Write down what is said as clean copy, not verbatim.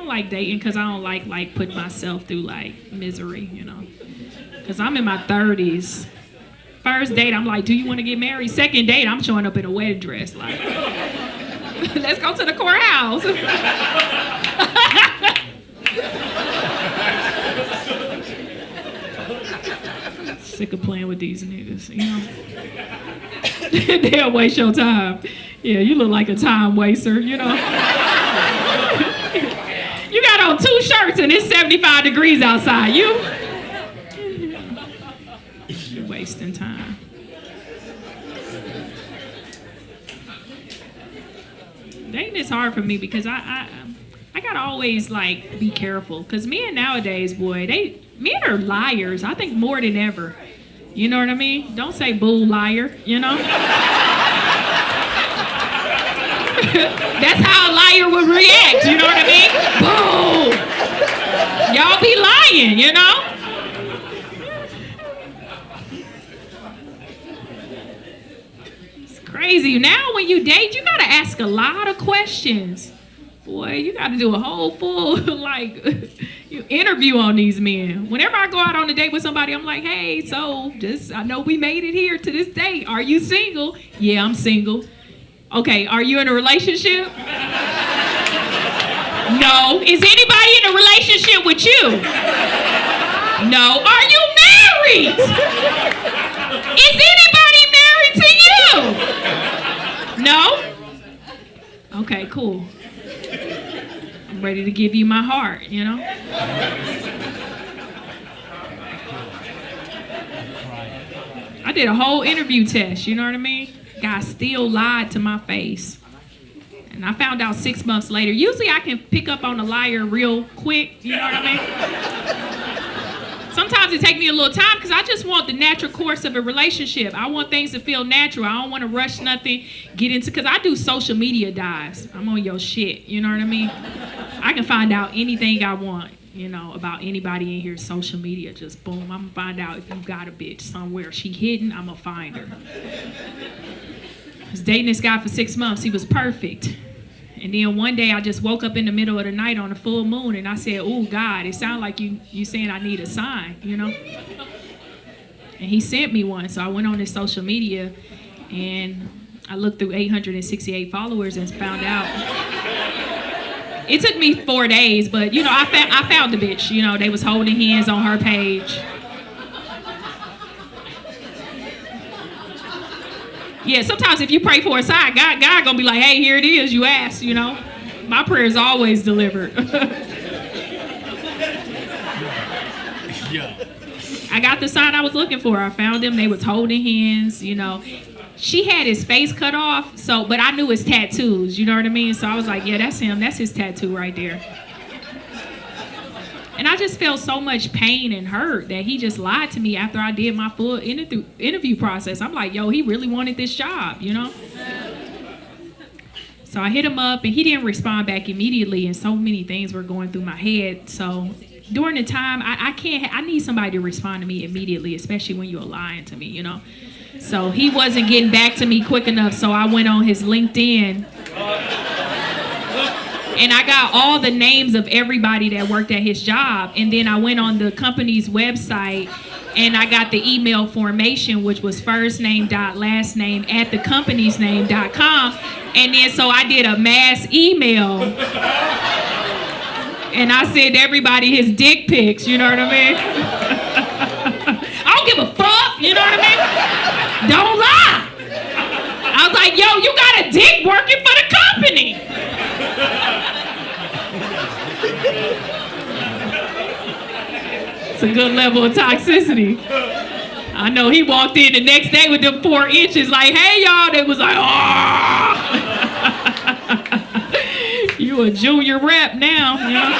don't like dating because I don't like putting myself through like misery, you know. Because I'm in my 30s. First date, I'm like, do you want to get married? Second date, I'm showing up in a wedding dress. Like, let's go to the courthouse. Sick of playing with these niggas, you know. They'll waste your time. Yeah, you look like a time waster, you know. You got on 2 shirts and it's 75 degrees outside. You're wasting time. Dating is hard for me because I gotta always like be careful. Cause men nowadays, boy, men are liars. I think more than ever. You know what I mean? Don't say bull liar, you know? That's how a liar would react, you know what I mean? Bull! Y'all be lying, you know? It's crazy. Now when you date, you gotta ask a lot of questions. Boy, you gotta do a whole full, interview on these men. Whenever I go out on a date with somebody, I'm like, hey, so I know we made it here to this date. Are you single? Yeah, I'm single. Okay, are you in a relationship? No. Is anybody in a relationship with you? No. Are you married? Is anybody married to you? No? Okay, cool. I'm ready to give you my heart, you know? I did a whole interview test, you know what I mean? Guy still lied to my face. And I found out 6 months later. Usually I can pick up on a liar real quick, you know what I mean? Sometimes it takes me a little time because I just want the natural course of a relationship. I want things to feel natural. I don't want to rush nothing, because I do social media dives. I'm on your shit, you know what I mean? I can find out anything I want, you know, about anybody in here, social media. Just boom, I'm going to find out if you got a bitch somewhere. She hidden, I'm going to find her. I was dating this guy for 6 months. He was perfect. And then one day I just woke up in the middle of the night on a full moon and I said, oh God, it sounds like you saying I need a sign, you know? And he sent me one. So I went on his social media and I looked through 868 followers and found out. It took me 4 days, but you know, I found the bitch. You know, they was holding hands on her page. Yeah, sometimes if you pray for a sign, God gonna be like, hey, here it is, you asked, you know. My prayers always delivered. I got the sign I was looking for. I found them, they was holding hands, you know. She had his face cut off, but I knew his tattoos, you know what I mean? So I was like, yeah, that's him, that's his tattoo right there. And I just felt so much pain and hurt that he just lied to me after I did my full interview process. I'm like, yo, he really wanted this job, you know? So I hit him up and he didn't respond back immediately and so many things were going through my head. So during the time, I need somebody to respond to me immediately, especially when you're lying to me, you know? So he wasn't getting back to me quick enough, so I went on his LinkedIn. And I got all the names of everybody that worked at his job. And then I went on the company's website and I got the email formation, which was first name dot last name at thecompanysname.com. And then so I did a mass email. And I sent everybody his dick pics, you know what I mean? I don't give a fuck, you know what I mean? Don't lie. I was like, yo, you got a dick working for the company. It's a good level of toxicity. I know he walked in the next day with them 4 inches like, hey, y'all. They was like, oh. You a junior rep now, you know?